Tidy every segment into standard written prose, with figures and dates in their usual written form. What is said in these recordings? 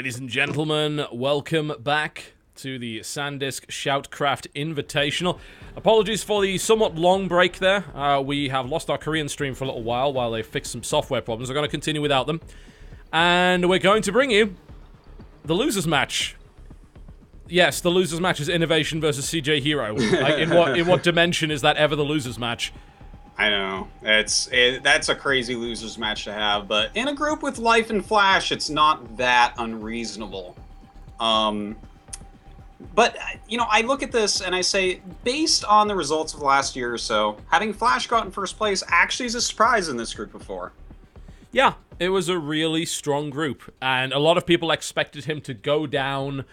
Ladies and gentlemen, welcome back to the Sandisk SHOUTcraft Invitational. Apologies for the somewhat long break there. We have lost our Korean stream for a little while they fixed some software problems. We're going to continue without them. And we're going to bring you the losers match. Yes, the losers match is Innovation versus CJ Hero. Like, in what dimension is that ever the losers match? I know. That's a crazy losers match to have, but in a group with Life and Flash, it's not that unreasonable. But, you know, I look at this and I say, based on the results of the last year or so, having Flash got in first place actually is a surprise in this group before. Yeah, it was a really strong group, and a lot of people expected him to go down.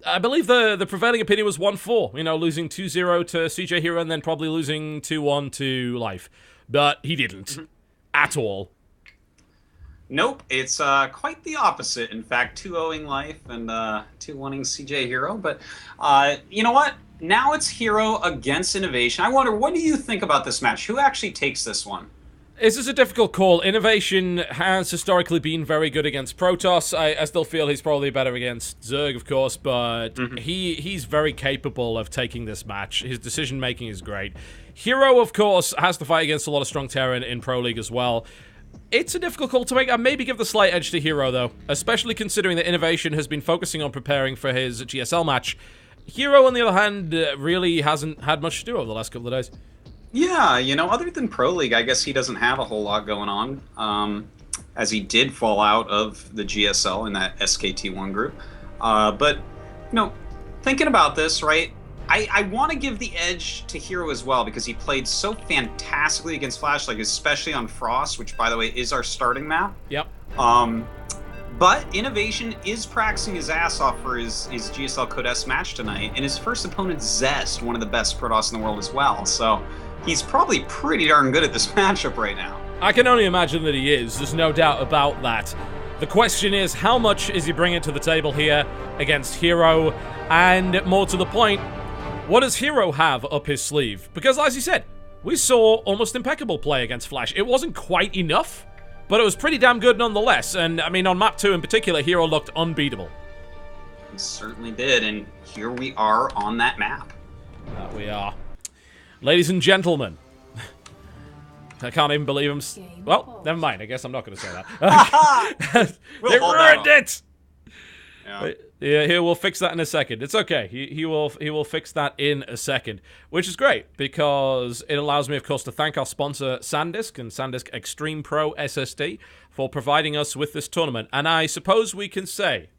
I believe the prevailing opinion was 1-4, you know, losing 2-0 to CJ Hero and then probably losing 2-1 to Life. But he didn't. At all. Nope, it's quite the opposite. In fact, 2-0ing Life and 2-1ing CJ Hero. But you know what? Now it's Hero against Innovation. I wonder, what do you think about this match? Who actually takes this one? This is a difficult call. Innovation has historically been very good against Protoss. I still feel he's probably better against Zerg, of course, but he's very capable of taking this match. His decision-making is great. Hero, of course, has to fight against a lot of strong Terran in Pro League as well. It's a difficult call to make. I'd maybe give the slight edge to Hero, though, especially considering that Innovation has been focusing on preparing for his GSL match. Hero, on the other hand, really hasn't had much to do over the last couple of days. Yeah, you know, other than Pro League, I guess he doesn't have a whole lot going on, as he did fall out of the GSL in that SKT1 group. But, you know, thinking about this, right, I want to give the edge to Hero as well, because he played so fantastically against Flash, like especially on Frost, which, by the way, is our starting map. Yep. But Innovation is practicing his ass off for his GSL Code S match tonight, and his first opponent, Zest, one of the best Protoss in the world as well, so he's probably pretty darn good at this matchup right now. I can only imagine that he is. There's no doubt about that. The question is, how much is he bringing to the table here against Hero? And more to the point, what does Hero have up his sleeve? Because, as you said, we saw almost impeccable play against Flash. It wasn't quite enough, but it was pretty damn good nonetheless. And, I mean, on map 2 in particular, Hero looked unbeatable. He certainly did, and here we are on that map. That we are. Ladies and gentlemen, I can't even believe him. Well, never mind. I guess I'm not going to say that. They ruined it. Yeah, he will fix that in a second. It's okay. He will fix that in a second, which is great because it allows me, of course, to thank our sponsor Sandisk and Sandisk Extreme Pro SSD for providing us with this tournament. And I suppose we can say,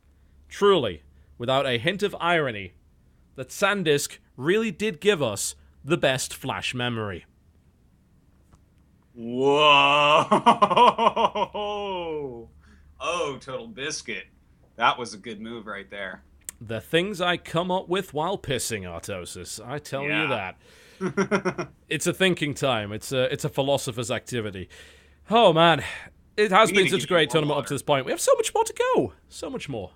truly, without a hint of irony, that Sandisk really did give us the best Flash memory. Whoa! Oh, Totalbiscuit. That was a good move right there. The things I come up with while pissing, Artosis. I tell you that. It's a thinking time. It's a philosopher's activity. Oh, man. It has been such a great tournament up to this point. We have so much more to go. So much more.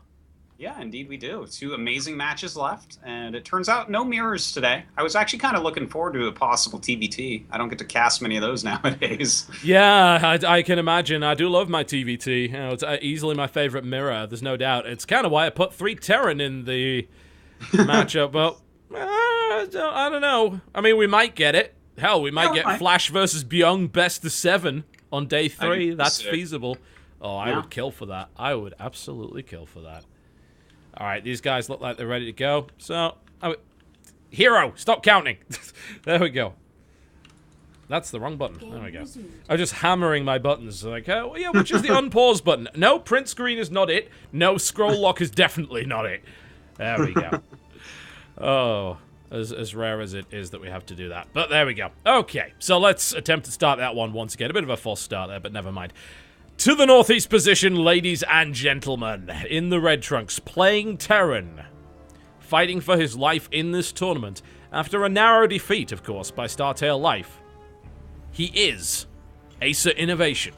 Yeah, indeed we do. 2 amazing matches left, and it turns out no mirrors today. I was actually kind of looking forward to a possible TVT. I don't get to cast many of those nowadays. Yeah, I can imagine. I do love my TVT. You know, it's easily my favorite mirror, there's no doubt. It's kind of why I put 3 Terran in the matchup. Well, I don't know. I mean, we might get it. Hell, we might get Flash versus Byung best of 7 on day 3. That's feasible. Oh, I would kill for that. I would absolutely kill for that. All right, these guys look like they're ready to go. So, Hero, stop counting. There we go. That's the wrong button. There we go. I'm just hammering my buttons. Like, well, yeah, which is the unpause button? No, print screen is not it. No, scroll lock is definitely not it. There we go. Oh, as rare as it is that we have to do that. But there we go. Okay, so let's attempt to start that one once again. A bit of a false start there, but never mind. To the northeast position, ladies and gentlemen, in the red trunks, playing Terran, fighting for his life in this tournament, after a narrow defeat, of course, by Startail Life. He is Acer Innovation.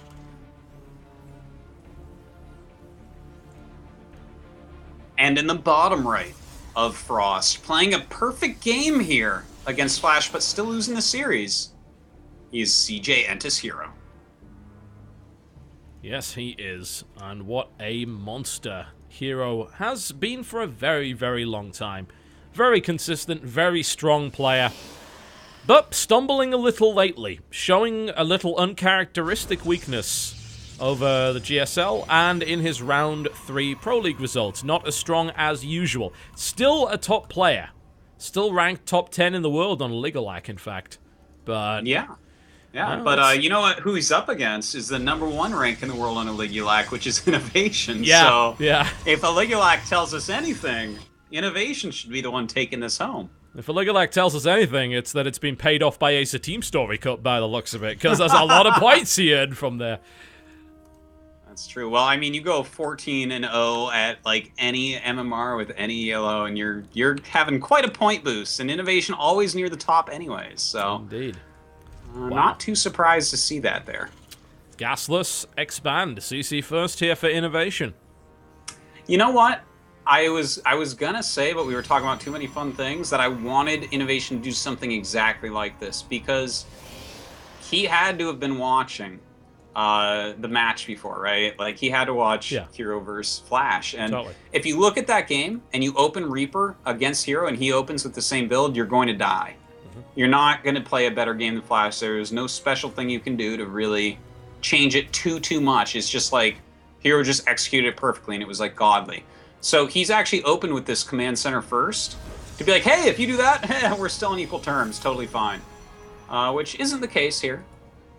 And in the bottom right of Frost, playing a perfect game here against Flash, but still losing the series, he is CJ Entis Hero. Yes, he is. And what a monster Hero has been for a very, very long time. Very consistent, very strong player. But stumbling a little lately, showing a little uncharacteristic weakness over the GSL and in his Round 3 Pro League results. Not as strong as usual. Still a top player. Still ranked top 10 in the world on Ligalac, in fact. But yeah, but you know what? Who he's up against is the #1 rank in the world on a Ligalac, which is Innovation. Yeah, so if a Ligalac tells us anything, Innovation should be the one taking this home. If a Ligalac tells us anything, it's that it's been paid off by Ace of Team Story Cup by the looks of it, because there's a lot of points he earned from there. That's true. Well, I mean, you go 14-0 at like any MMR with any ELO, and you're having quite a point boost. And Innovation always near the top, anyways. So indeed, not too surprised to see that there. Gasless expand CC first here for Innovation. You know what? I was gonna say, but we were talking about too many fun things, that I wanted Innovation to do something exactly like this, because he had to have been watching the match before, right? Like, he had to watch Hero versus Flash. And if you look at that game and you open Reaper against Hero and he opens with the same build, you're going to die. You're not going to play a better game than Flash. There's no special thing you can do to really change it too much. It's just like Hero just executed it perfectly, and it was like godly. So he's actually opened with this command center first to be like, hey, if you do that, we're still on equal terms, totally fine. Which isn't the case here.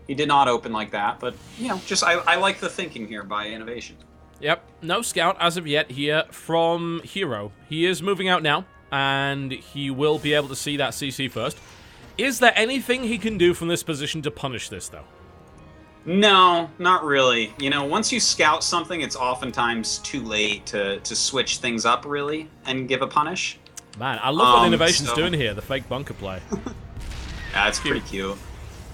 He did not open like that, but, you know, just I like the thinking here by Innovation. Yep, no scout as of yet here from Hero. He is moving out now, and he will be able to see that CC first. Is there anything he can do from this position to punish this, though? No, not really. You know, once you scout something, it's oftentimes too late to switch things up, really, and give a punish. Man, I love what Innovation's doing here, the fake bunker play. Yeah, it's pretty cute.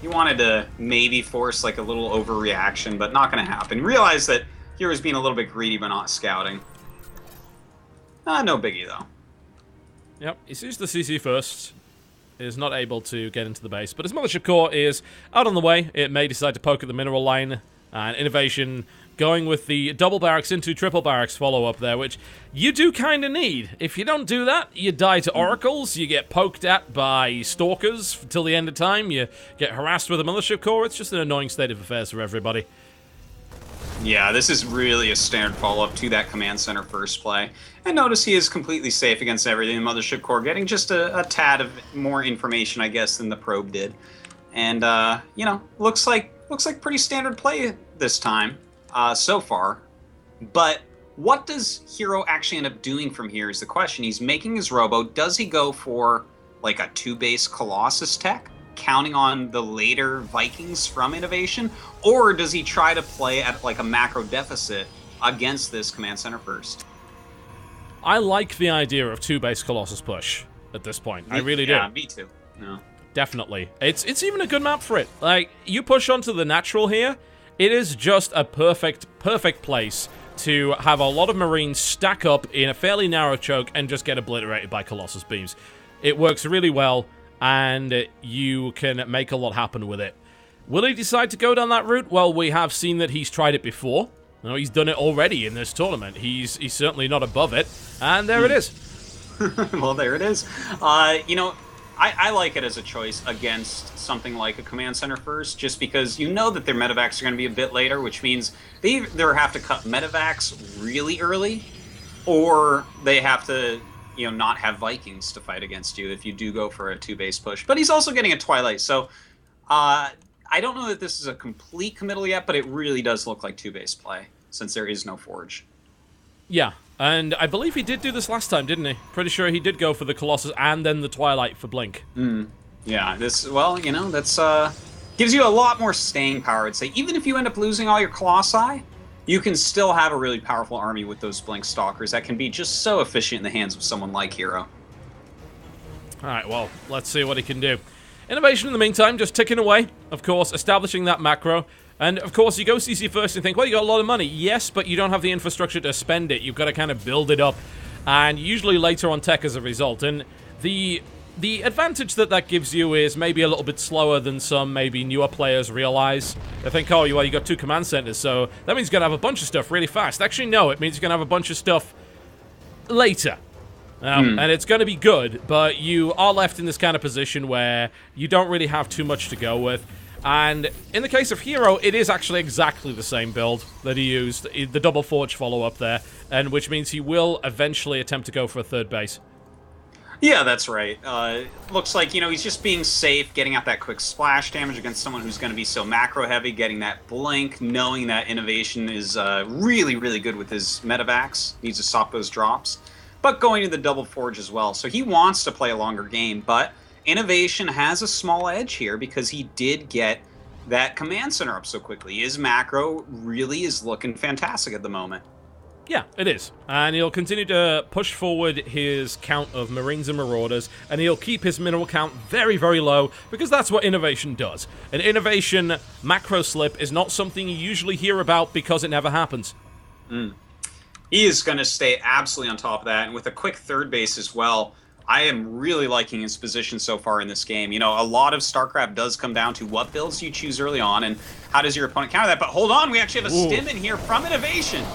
He wanted to maybe force like a little overreaction, but not going to happen. Realize that Hero's being a little bit greedy by not scouting. No biggie, though. Yep, he sees the CC first. Is not able to get into the base, but his Mothership Core is out on the way. It may decide to poke at the mineral line, and Innovation going with the double barracks into triple barracks follow-up there, which you do kind of need. If you don't do that, you die to oracles, you get poked at by stalkers till the end of time, you get harassed with a Mothership Core. It's just an annoying state of affairs for everybody. Yeah, this is really a standard follow-up to that command center first play. And notice he is completely safe against everything. The Mothership Core getting just a tad of more information, I guess, than the probe did. And, you know, looks like pretty standard play this time so far. But what does Hero actually end up doing from here is the question. He's making his robo. Does he go for, like, a 2-base Colossus tech, counting on the later Vikings from Innovation? Or does he try to play at, like, a macro deficit against this command center first? I like the idea of 2-base Colossus push at this point. I really do. Yeah, me too. No. Definitely. It's even a good map for it. Like, you push onto the natural here, it is just a perfect place to have a lot of Marines stack up in a fairly narrow choke and just get obliterated by Colossus beams. It works really well, and you can make a lot happen with it. Will he decide to go down that route? Well, we have seen that he's tried it before. You know, he's done it already in this tournament. He's certainly not above it. And there it is. Well, there it is. You know, I like it as a choice against something like a command center first, just because you know that their medevacs are going to be a bit later, which means they either have to cut medevacs really early, or they have to, you know, not have Vikings to fight against you if you do go for a 2-base push. But he's also getting a Twilight, so I don't know that this is a complete committal yet, but it really does look like 2-base play, since there is no Forge. Yeah, and I believe he did do this last time, didn't he? Pretty sure he did go for the Colossus and then the Twilight for Blink. Yeah, this, well, you know, that's gives you a lot more staying power, I'd say. Even if you end up losing all your Colossi, you can still have a really powerful army with those Blink Stalkers that can be just so efficient in the hands of someone like Hero. Alright, well, let's see what he can do. Innovation in the meantime, just ticking away, of course, establishing that macro. And, of course, you go CC first and think, well, you got a lot of money. Yes, but you don't have the infrastructure to spend it. You've got to kind of build it up. And usually later on tech as a result. And the The advantage that gives you is maybe a little bit slower than some maybe newer players realize. They think, oh, well, you got 2 command centers, so that means you're going to have a bunch of stuff really fast. Actually, no, it means you're going to have a bunch of stuff later. And it's going to be good, but you are left in this kind of position where you don't really have too much to go with. And in the case of Hero, it is actually exactly the same build that he used, the double forge follow-up there, and which means he will eventually attempt to go for a 3rd base. Yeah, that's right. Looks like, he's just being safe, getting out that quick splash damage against someone who's going to be so macro-heavy, getting that blink, knowing that Innovation is really, really good with his medevacs, needs to stop those drops, but going to the double forge as well. So he wants to play a longer game, but Innovation has a small edge here because he did get that command center up so quickly. His macro really is looking fantastic at the moment. Yeah, it is. And he'll continue to push forward his count of Marines and Marauders, and he'll keep his mineral count very, very low, because that's what Innovation does. An Innovation macro slip is not something you usually hear about because it never happens. He is going to stay absolutely on top of that, and with a quick 3rd base as well, I am really liking his position so far in this game. A lot of StarCraft does come down to what builds you choose early on, and how does your opponent counter that. But hold on, we actually have a stim in here from Innovation.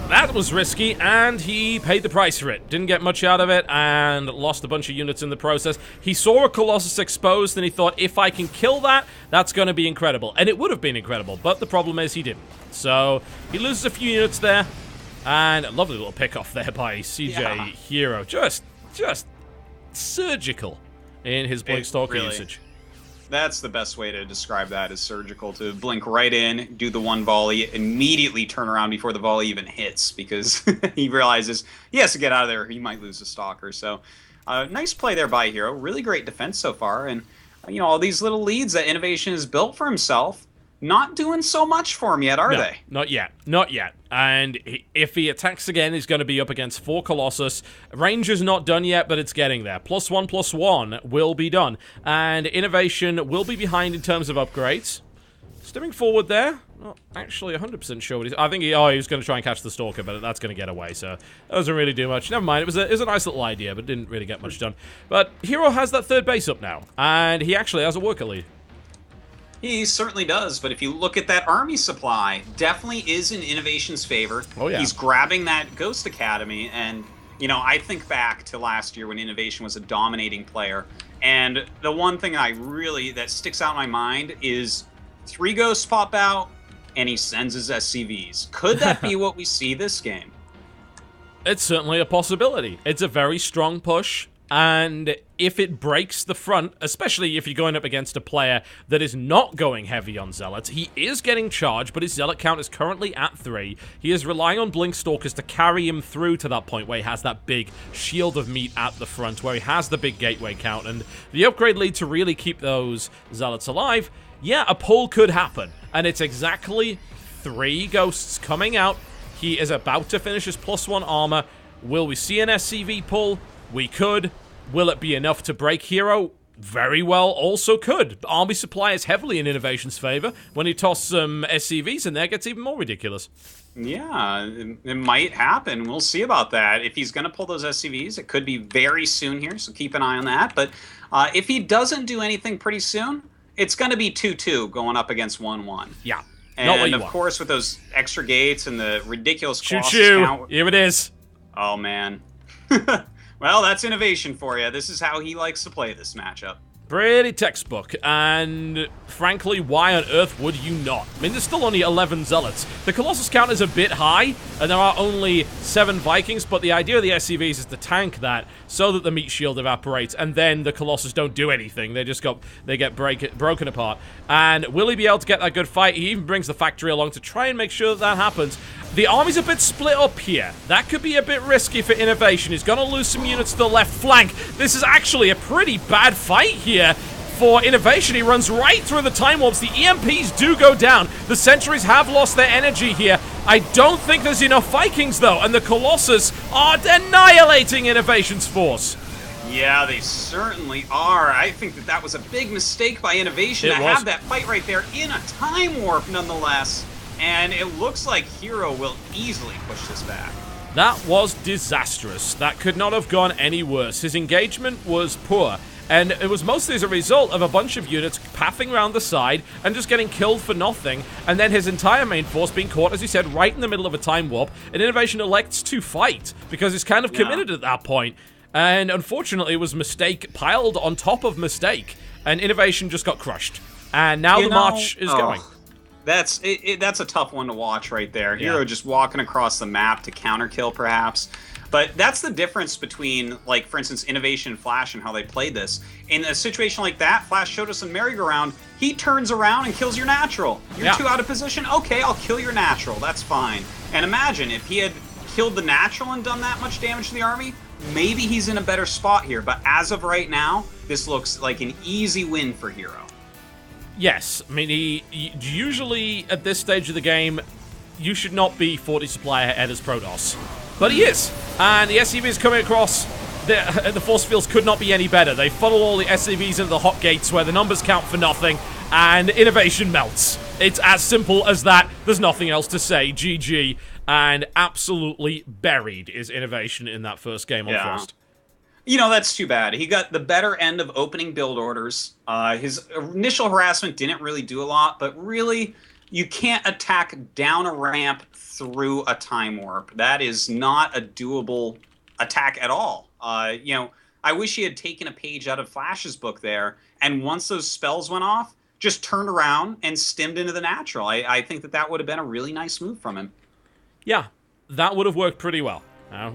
That was risky, and he paid the price for it. Didn't get much out of it, and lost a bunch of units in the process. He saw a Colossus exposed, and he thought, if I can kill that, that's going to be incredible. And it would have been incredible, but the problem is he didn't. So, he loses a few units there, and a lovely little pick-off there by CJ Hero. Just surgical in his Blink Stalker usage. That's the best way to describe that, is surgical. To blink right in, do the one volley, immediately turn around before the volley even hits, because he realizes he has to get out of there or he might lose a Stalker. So, nice play there by Hero. Really great defense so far. And, all these little leads that Innovation has built for himself, not doing so much for him yet, are they? Not yet. Not yet. And if he attacks again, he's going to be up against 4 Colossus. Range is not done yet, but it's getting there. +1/+1 will be done. And Innovation will be behind in terms of upgrades. Stimming forward there. Not actually 100% sure what he's... I think he was going to try and catch the Stalker, but that's going to get away, so that doesn't really do much. Never mind, it was a nice little idea, but didn't really get much done. But Hero has that 3rd base up now, and he actually has a worker lead. He certainly does, but if you look at that army supply, definitely is in Innovation's favor. Oh, yeah. He's grabbing that Ghost Academy, and, I think back to last year when Innovation was a dominating player, and the one thing that sticks out in my mind is 3 Ghosts pop out, and he sends his SCVs. Could that be what we see this game? It's certainly a possibility. It's a very strong push. And if it breaks the front, especially if you're going up against a player that is not going heavy on Zealots, he is getting charged, but his Zealot count is currently at 3. He is relying on Blink Stalkers to carry him through to that point where he has that big shield of meat at the front, where he has the big gateway count, and the upgrade lead to really keep those Zealots alive. Yeah, a pull could happen, and it's exactly 3 Ghosts coming out. He is about to finish his +1 armor. Will we see an SCV pull? We could. Will it be enough to break Hero? Very well, also could. Army supply is heavily in Innovation's favor. When you toss some SCVs in there, it gets even more ridiculous. Yeah, it might happen. We'll see about that. If he's going to pull those SCVs, it could be very soon here, so keep an eye on that. But if he doesn't do anything pretty soon, it's going to be 2-2 going up against 1-1. Yeah, and of course, with those extra gates and the ridiculous Colossus count... Here it is. Oh, man. Well, that's Innovation for you. This is how he likes to play this matchup. Pretty textbook, and frankly, why on earth would you not? I mean, there's still only 11 Zealots. The Colossus count is a bit high, and there are only 7 Vikings, but the idea of the SCVs is to tank that so that the meat shield evaporates, and then the Colossus don't do anything. They get broken apart. And will he be able to get that good fight? He even brings the factory along to try and make sure that happens. The army's a bit split up here. That could be a bit risky for Innovation. He's going to lose some units to the left flank. This is actually a pretty bad fight here for Innovation. He runs right through the Time Warps. The EMPs do go down. The Sentries have lost their energy here. I don't think there's enough Vikings, though, and the Colossus are annihilating Innovation's force. Yeah, they certainly are. I think that was a big mistake by Innovation to have that fight right there in a Time Warp, nonetheless. And it looks like Hero will easily push this back. That was disastrous. That could not have gone any worse. His engagement was poor. And it was mostly as a result of a bunch of units pathing around the side and just getting killed for nothing, and then his entire main force being caught, as you said, right in the middle of a time warp, and Innovation elects to fight, because he's kind of committed at that point. And unfortunately, it was mistake piled on top of mistake, and Innovation just got crushed. And now the march is going. That's a tough one to watch right there. Hero just walking across the map to counter kill, perhaps. But that's the difference between, like, for instance, Innovation and Flash and how they played this. In a situation like that, Flash showed us in Merry-Go-Round, he turns around and kills your natural. You're too out of position? Okay, I'll kill your natural. That's fine. And imagine, if he had killed the natural and done that much damage to the army, maybe he's in a better spot here. But as of right now, this looks like an easy win for Hero. Yes, I mean, he usually, at this stage of the game, you should not be 40 supply ahead as Protoss. But he is. And the SCVs coming across, the force fields could not be any better. They funnel all the SCVs into the hot gates where the numbers count for nothing, and Innovation melts. It's as simple as that. There's nothing else to say. GG. And absolutely buried is Innovation in that first game on Frost. You know, that's too bad. He got the better end of opening build orders. His initial harassment didn't really do a lot, but really, you can't attack down a ramp through a time warp. That is not a doable attack at all. You know, I wish he had taken a page out of Flash's book there, and once those spells went off, just turned around and stemmed into the natural. I think that would have been a really nice move from him. Yeah, that would have worked pretty well.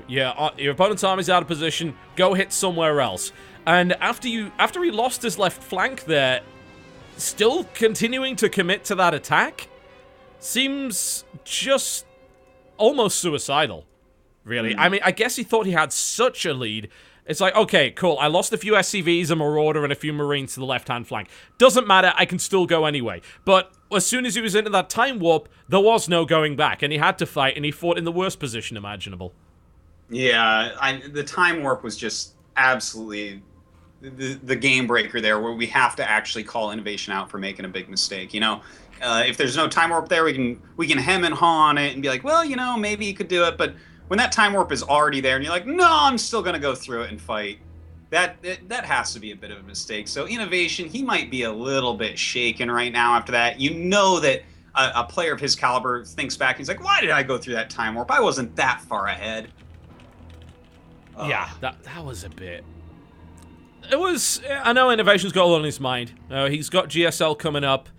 Your opponent's army's out of position, go hit somewhere else. And after he lost his left flank there, still continuing to commit to that attack seems just almost suicidal, really. I mean, I guess he thought he had such a lead. It's like, okay, cool, I lost a few SCVs, a Marauder, and a few Marines to the left-hand flank. Doesn't matter, I can still go anyway. But as soon as he was into that time warp, there was no going back, and he had to fight, and he fought in the worst position imaginable. Yeah, the time warp was just absolutely the game breaker there, where we have to actually call Innovation out for making a big mistake. You know, if there's no time warp there, we can hem and haw on it and be like, well, you know, maybe he could do it. But when that time warp is already there and you're like, no, I'm still gonna go through it and fight, that has to be a bit of a mistake. So Innovation, he might be a little bit shaken right now after that. You know that a player of his caliber thinks back and he's like, why did I go through that time warp? I wasn't that far ahead. Yeah, that was a bit... It was... I know Innovation's got a lot on his mind. He's got GSL coming up.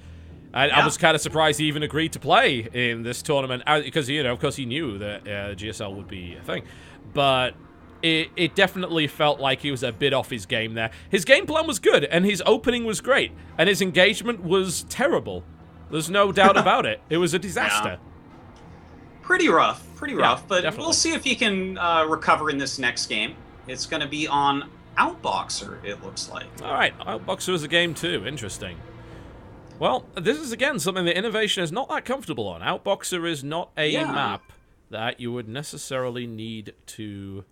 I was kind of surprised he even agreed to play in this tournament, because, you know, of course he knew that GSL would be a thing. But it definitely felt like he was a bit off his game there. His game plan was good, and his opening was great, and his engagement was terrible. There's no doubt about it. It was a disaster. Pretty rough, but definitely. We'll see if he can recover in this next game. It's going to be on Outboxer, it looks like. All right, Outboxer is a game too. Interesting. Well, this is, again, something that Innovation is not that comfortable on. Outboxer is not a map that you would necessarily need to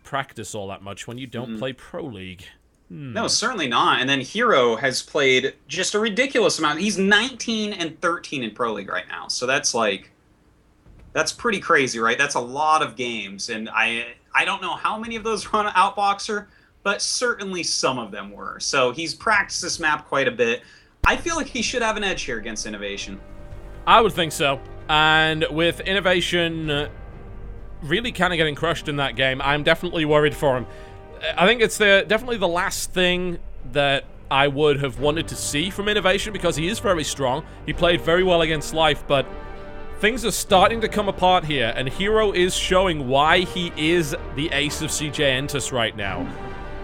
practice all that much when you don't play Pro League. No, certainly not. And then Hero has played just a ridiculous amount. He's 19 and 13 in Pro League right now. So that's like... That's pretty crazy, right? That's a lot of games, and I don't know how many of those were on Outboxer, but certainly some of them were. So he's practiced this map quite a bit. I feel like he should have an edge here against Innovation. I would think so. And with Innovation really kind of getting crushed in that game, I'm definitely worried for him. I think it's definitely the last thing that I would have wanted to see from Innovation, because he is very strong. He played very well against Life, but things are starting to come apart here, and Hero is showing why he is the ace of CJ Entus right now.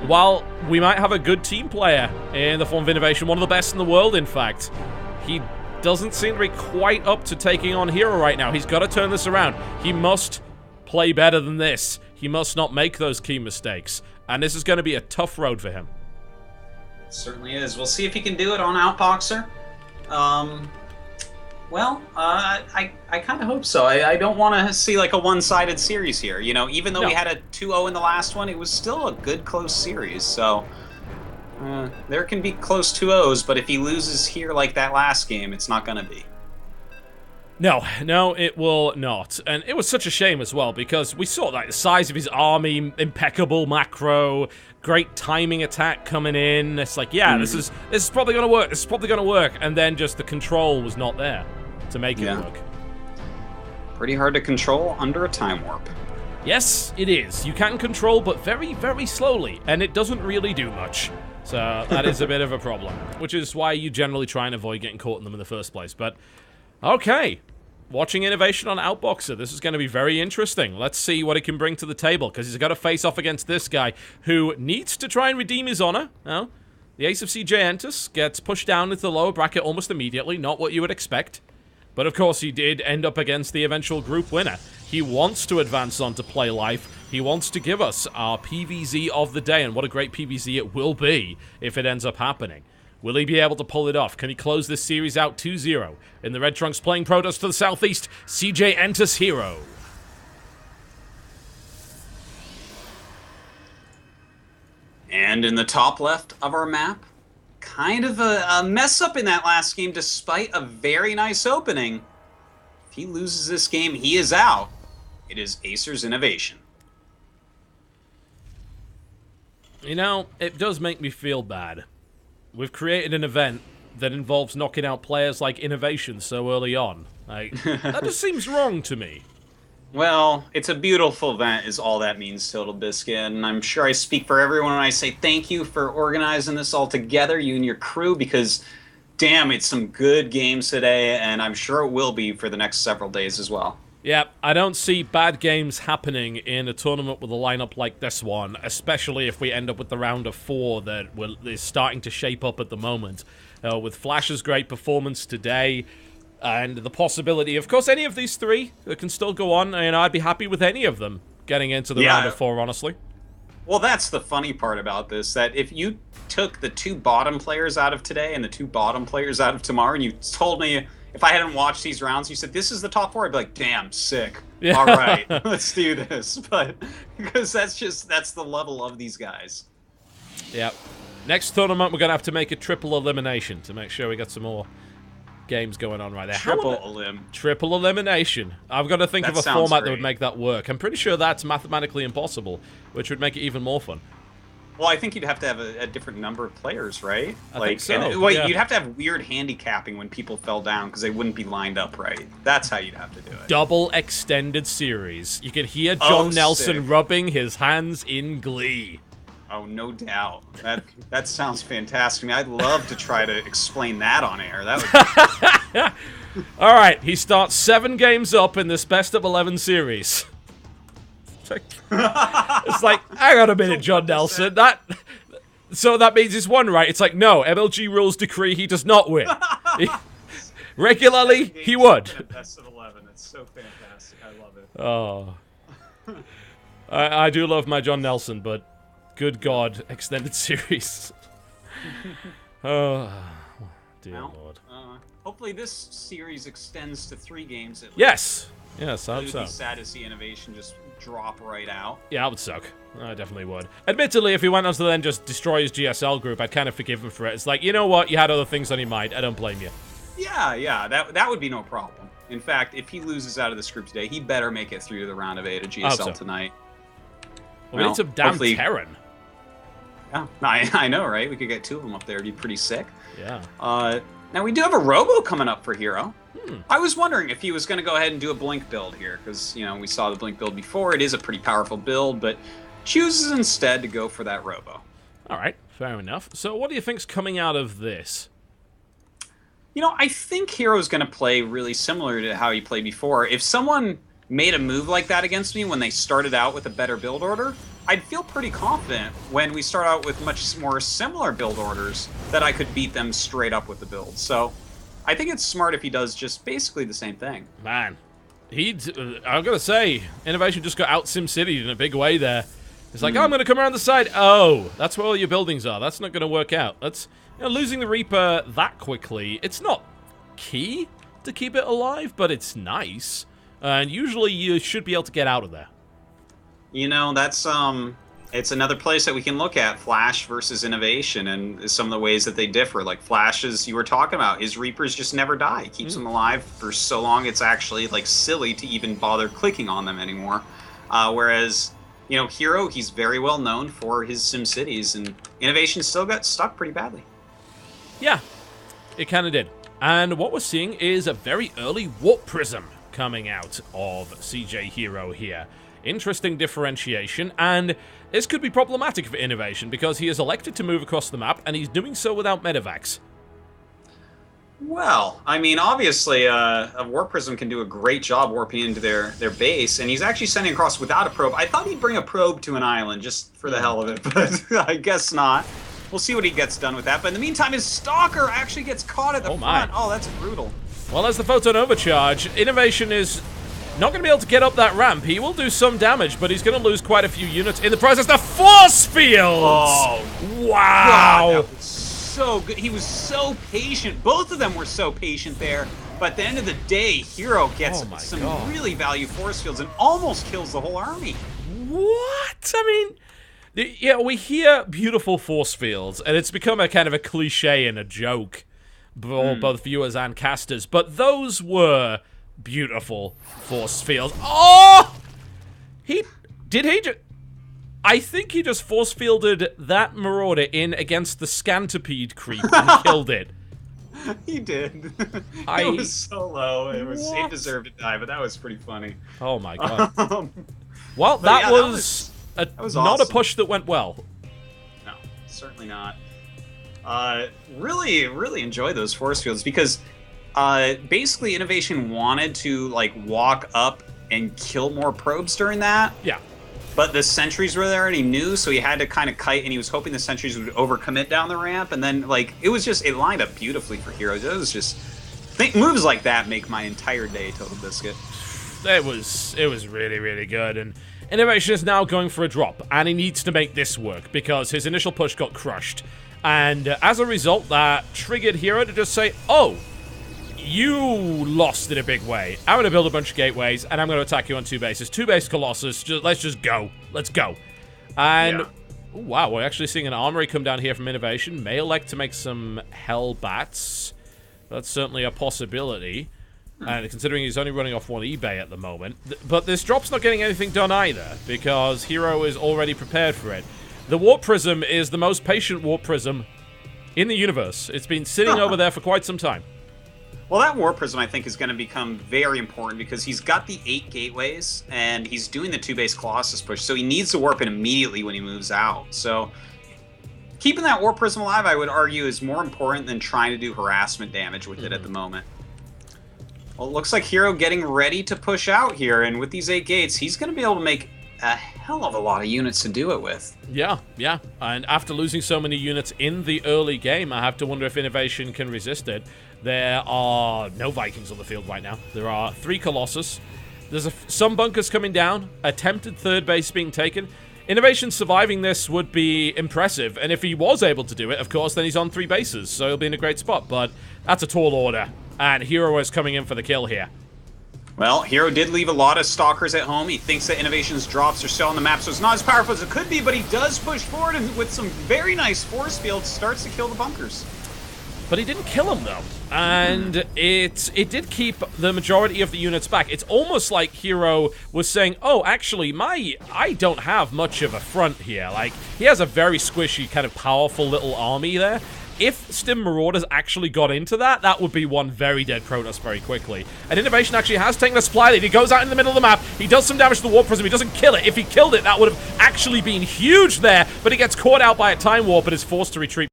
While we might have a good team player in the form of Innovation, one of the best in the world, in fact, he doesn't seem to be quite up to taking on Hero right now. He's got to turn this around. He must play better than this. He must not make those key mistakes. And this is going to be a tough road for him. It certainly is. We'll see if he can do it on Outboxer. Well, I kind of hope so. I don't want to see like a one-sided series here. You know, even though we had a 2-0 in the last one, it was still a good close series. So there can be close 2-0s, but if he loses here like that last game, it's not going to be. No, it will not. And it was such a shame as well, because we saw like the size of his army, impeccable macro, great timing attack coming in. It's like, yeah, this is probably gonna work. This is probably gonna work. And then just the control was not there to make it work. Pretty hard to control under a time warp. Yes, it is. You can control, but very, very slowly, and it doesn't really do much. So that is a bit of a problem, which is why you generally try and avoid getting caught in them in the first place. But okay, watching Innovation on Outboxer, this is going to be very interesting. Let's see what he can bring to the table, because he's got to face off against this guy who needs to try and redeem his honor. Now, the ace of CJ Entus gets pushed down into the lower bracket almost immediately, not what you would expect. But of course, he did end up against the eventual group winner. He wants to advance on to Play Life. He wants to give us our PVZ of the day, and what a great PVZ it will be if it ends up happening. Will he be able to pull it off? Can he close this series out 2-0? In the red trunks playing Protoss to the southeast, CJ Entus Hero. And in the top left of our map, kind of a mess up in that last game despite a very nice opening. If he loses this game, he is out. It is Acer's Innovation. You know, it does make me feel bad. We've created an event that involves knocking out players like Innovation so early on. Like, that just seems wrong to me. Well, it's a beautiful event is all that means, Totalbiscuit, and I'm sure I speak for everyone when I say thank you for organizing this all together, you and your crew, because damn, it's some good games today, and I'm sure it will be for the next several days as well. Yeah, I don't see bad games happening in a tournament with a lineup like this one, especially if we end up with the round of 4 that is starting to shape up at the moment. With Flash's great performance today, and the possibility, of course, any of these 3 that can still go on, and I'd be happy with any of them getting into the round of 4, honestly. Well, that's the funny part about this, that if you took the 2 bottom players out of today and the 2 bottom players out of tomorrow, and you told me, if I hadn't watched these rounds, you said, this is the top 4, I'd be like, damn, sick. Yeah. All right, let's do this. But because that's the level of these guys. Yeah. Next tournament, we're going to have to make a triple elimination to make sure we get some more games going on right there. Triple elimination. I've got to think of a format that would make that work. I'm pretty sure that's mathematically impossible, which would make it even more fun. Well, I think you'd have to have a different number of players, right? I think so. You'd have to have weird handicapping when people fell down because they wouldn't be lined up right. That's how you'd have to do it. Double extended series. You can hear John Nelson rubbing his hands in glee. Oh, no doubt. That sounds fantastic. I mean, I'd love to try to explain that on air. That would. All right, he starts 7 games up in this best of 11 series. It's like, hang on a minute, John Nelson. So that means he's won, right? It's like, no, MLG rules decree he does not win. Regularly, he would. Best of 11. It's so fantastic. I love it. Oh. I do love my John Nelson, but good God, extended series. Oh, dear Lord. Hopefully this series extends to 3 games at least. Yes, I hope so. It would be sad to see Innovation just drop right out. Yeah, that would suck. I definitely would. Admittedly, if he went on to then just destroy his GSL group, I'd kind of forgive him for it. It's like, you know what? You had other things on your mind. I don't blame you. Yeah, that would be no problem. In fact, if he loses out of this group today, he better make it through to the round of 8 of GSL tonight. Well, we need some damn Terran. Yeah, I know, right? We could get 2 of them up there. It'd be pretty sick. Yeah. Now, we do have a Robo coming up for Hero. I was wondering if he was going to go ahead and do a Blink build here, because, you know, we saw the Blink build before. It is a pretty powerful build, but chooses instead to go for that Robo. All right, fair enough. So what do you think's coming out of this? You know, I think Hero's going to play really similar to how he played before. If someone made a move like that against me when they started out with a better build order, I'd feel pretty confident when we start out with much more similar build orders that I could beat them straight up with the build. So I think it's smart if he does just basically the same thing. Man, I'm going to say, Innovation just got out SimCity in a big way there. It's like, oh, I'm going to come around the side. Oh, that's where all your buildings are. That's not going to work out. That's, you know, losing the Reaper that quickly, it's not key to keep it alive, but it's nice. And usually you should be able to get out of there. You know, that's It's another place that we can look at Flash versus Innovation and some of the ways that they differ. Like Flash, as you were talking about, his Reapers just never die. He keeps them alive for so long it's actually like silly to even bother clicking on them anymore. Whereas, you know, Hero, he's very well known for his SimCities, and Innovation still got stuck pretty badly. Yeah, it kind of did. And what we're seeing is a very early Warp Prism coming out of CJ Hero here. Interesting differentiation, and this could be problematic for Innovation because he has elected to move across the map, and he's doing so without medevacs. Well, I mean, obviously, a Warp Prism can do a great job warping into their base, and he's actually sending across without a probe. I thought he'd bring a probe to an island just for the hell of it, but I guess not. We'll see what he gets done with that. But in the meantime, his Stalker actually gets caught at the front. Oh, that's brutal. Well, as the Photon Overcharge, Innovation is not going to be able to get up that ramp. He will do some damage, but he's going to lose quite a few units in the process. The force fields! Oh, wow! God, that was so good. He was so patient. Both of them were so patient there. But at the end of the day, Hero gets some really value force fields and almost kills the whole army. What? I mean, yeah, we hear beautiful force fields, and it's become a kind of a cliche and a joke for both viewers and casters. But those were beautiful force fields. Oh! I think he just force fielded that Marauder in against the Scantipede creep and killed it. He did. It was so low. It deserved to die, but that was pretty funny. Oh my god. Well, that was not a push that went well. No, certainly not. Really enjoy those force fields because basically Innovation wanted to like walk up and kill more probes during that. Yeah. But the sentries were there and he knew, so he had to kind of kite, and he was hoping the sentries would overcommit down the ramp, and then like it lined up beautifully for Heroes. It was just moves like that make my entire day, Totalbiscuit. It was really good, and Innovation is now going for a drop, and he needs to make this work because his initial push got crushed. And as a result, that triggered Hero to just say, oh, you lost in a big way. I'm going to build a bunch of gateways, and I'm going to attack you on 2 bases. 2 base Colossus, let's just go. Let's go. And, ooh, wow, we're actually seeing an armory come down here from Innovation. May elect to make some Hellbats. That's certainly a possibility. And considering he's only running off 1 eBay at the moment. But this drop's not getting anything done either, because Hero is already prepared for it. The Warp Prism is the most patient Warp Prism in the universe. It's been sitting over there for quite some time. Well, that Warp Prism, I think, is going to become very important because he's got the 8 gateways, and he's doing the 2-base Colossus push, so he needs to warp it immediately when he moves out. So keeping that Warp Prism alive, I would argue, is more important than trying to do harassment damage with it at the moment. Well, it looks like Hero getting ready to push out here, and with these 8 gates, he's going to be able to make a hell of a lot of units to do it with. Yeah. And after losing so many units in the early game, I have to wonder if Innovation can resist it. There are no Vikings on the field right now. There are 3 Colossus. There's some bunkers coming down. Attempted 3rd base being taken. Innovation surviving this would be impressive. And if he was able to do it, of course, then he's on 3 bases. So he'll be in a great spot. But that's a tall order. And Hero is coming in for the kill here. Well, Hero did leave a lot of Stalkers at home. He thinks that Innovation's drops are still on the map, so it's not as powerful as it could be, but he does push forward and with some very nice force fields starts to kill the bunkers. But he didn't kill him, though. And it did keep the majority of the units back. It's almost like Hero was saying, oh, actually, I don't have much of a front here. Like, he has a very squishy, kind of powerful little army there. If Stim Marauders actually got into that, that would be one very dead Protoss very quickly. And Innovation actually has taken a supply lead. He goes out in the middle of the map. He does some damage to the Warp Prism. He doesn't kill it. If he killed it, that would have actually been huge there. But he gets caught out by a Time Warp and is forced to retreat.